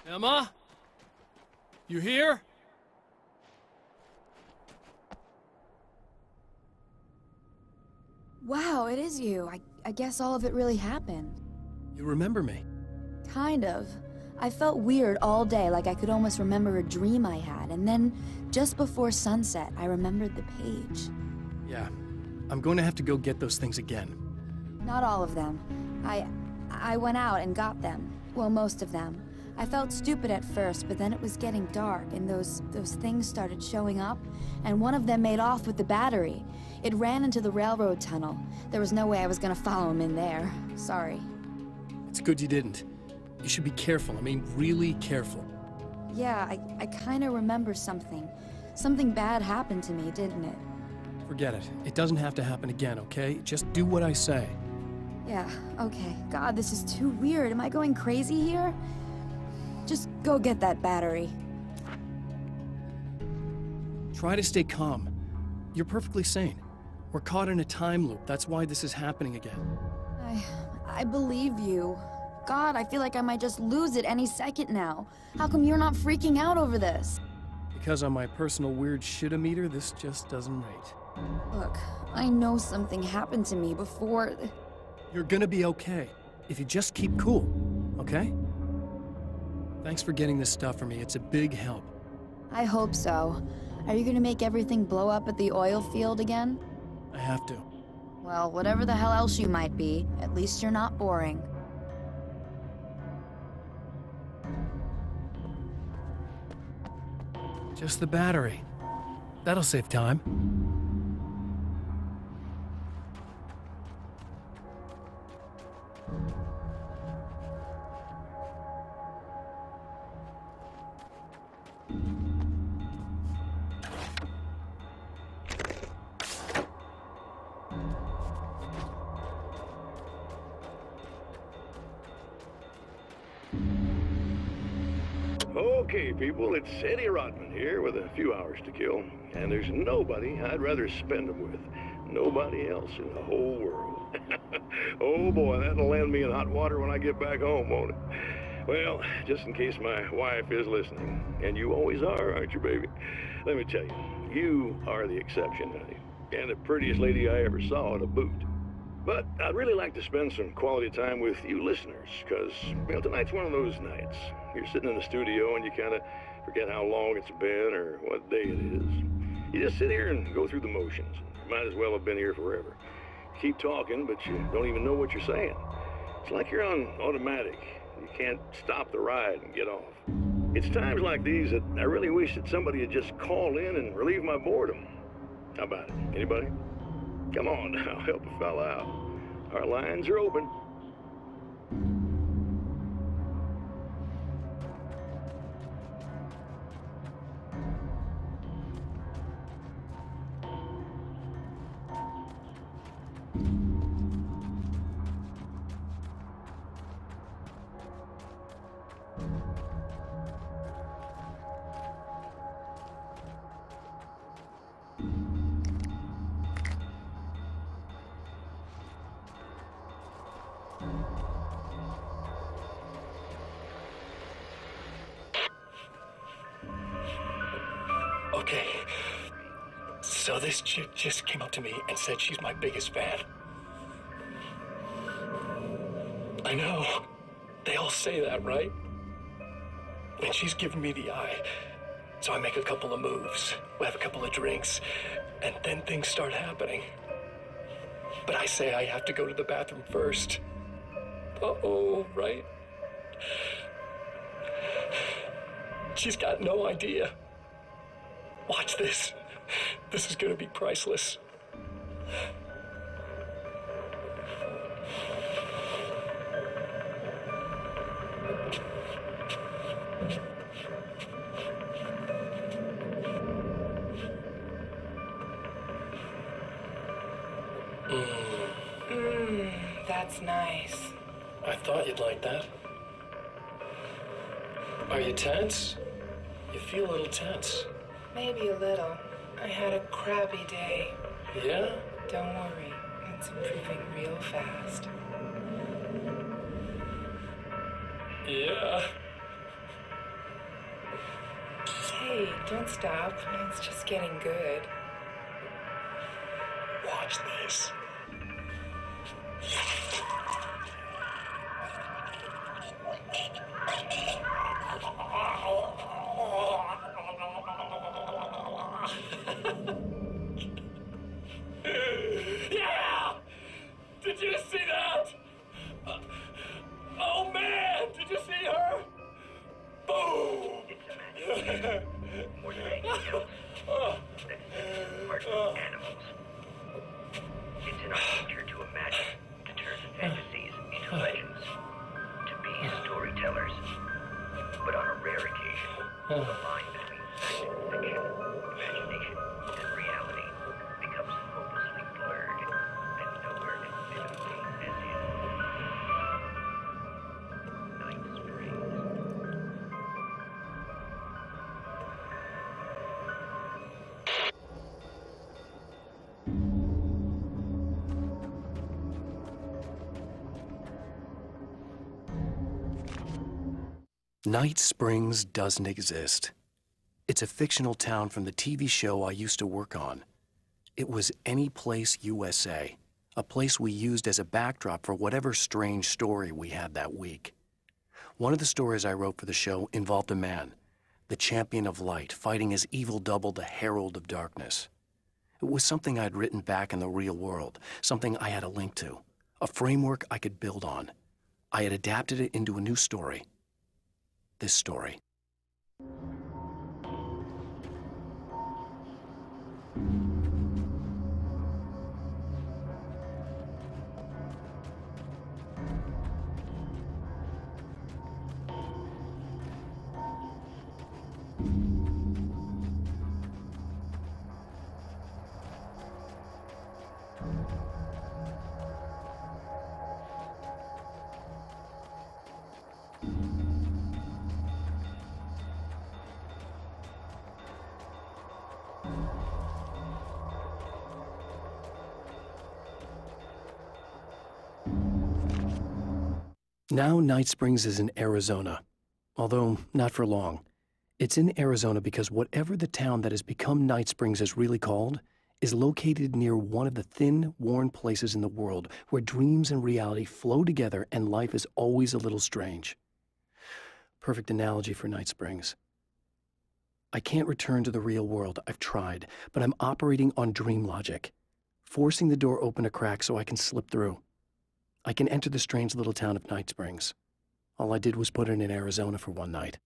Emma? You here? Wow, it is you. I guess all of it really happened. You remember me? Kind of. I felt weird all day, like I could almost remember a dream I had, and then, just before sunset, I remembered the page. Yeah. I'm going to have to go get those things again. Not all of them. I went out and got them. Well, most of them. I felt stupid at first, but then it was getting dark, and those things started showing up, and one of them made off with the battery. It ran into the railroad tunnel. There was no way I was gonna follow him in there. Sorry. It's good you didn't. You should be careful. I mean, really careful. Yeah, I kinda remember something. Something bad happened to me, didn't it? Forget it. It doesn't have to happen again, okay? Just do what I say. Yeah, okay. God, this is too weird. Am I going crazy here? Just go get that battery. Try to stay calm. You're perfectly sane. We're caught in a time loop. That's why this is happening again. I believe you. God, I feel like I might just lose it any second now. How come you're not freaking out over this? Because on my personal weird shit-o-meter, this just doesn't rate. Look, I know something happened to me before... You're gonna be okay, if you just keep cool, okay? Thanks for getting this stuff for me. It's a big help. I hope so. Are you gonna make everything blow up at the oil field again? I have to. Well, whatever the hell else you might be, at least you're not boring. Just the battery. That'll save time. Okay, people, it's Eddie Rodman here with a few hours to kill, and there's nobody I'd rather spend them with. Nobody else in the whole world. Oh boy, that'll land me in hot water when I get back home, won't it? Well, just in case my wife is listening, and you always are, aren't you, baby? Let me tell you, you are the exception, honey, and the prettiest lady I ever saw to boot. But I'd really like to spend some quality time with you listeners, because, well, tonight's one of those nights. You're sitting in the studio and you kind of forget how long it's been or what day it is. You just sit here and go through the motions. You might as well have been here forever. You keep talking, but you don't even know what you're saying. It's like you're on automatic. You can't stop the ride and get off. It's times like these that I really wish that somebody would just call in and relieve my boredom. How about it? Anybody? Come on now, help a fella out. Our lines are open. Okay, so this chick just came up to me and said she's my biggest fan. I know, they all say that, right? And she's giving me the eye, so I make a couple of moves, we have a couple of drinks, and then things start happening. But I say I have to go to the bathroom first. Uh-oh, right? She's got no idea. Watch this. This is gonna be priceless. That's nice. I thought you'd like that. Are you tense? You feel a little tense. Maybe a little. I had a crappy day. Yeah? Don't worry, it's improving real fast. Yeah. Hey, don't stop. It's just getting good. Watch this. Yeah! Did you see that? Oh man, did you see her? Boom! More than anything else, that's part of animals. It's in our nature to imagine, to turn fantasies into legends, to be storytellers. But on a rare occasion, the line between fact and fiction, imagination and reality becomes hopelessly blurred, and nowhere as vividly as in Night Springs. Night Springs doesn't exist. It's a fictional town from the TV show I used to work on. It was Any Place USA, a place we used as a backdrop for whatever strange story we had that week. One of the stories I wrote for the show involved a man, the champion of light, fighting his evil double, the Herald of Darkness. It was something I'd written back in the real world, something I had a link to, a framework I could build on. I had adapted it into a new story. This story. Now Night Springs is in Arizona, although not for long. It's in Arizona because whatever the town that has become Night Springs is really called is located near one of the thin, worn places in the world where dreams and reality flow together and life is always a little strange. Perfect analogy for Night Springs. I can't return to the real world. I've tried, but I'm operating on dream logic, forcing the door open a crack so I can slip through. I can enter the strange little town of Night Springs. All I did was put it in Arizona for one night.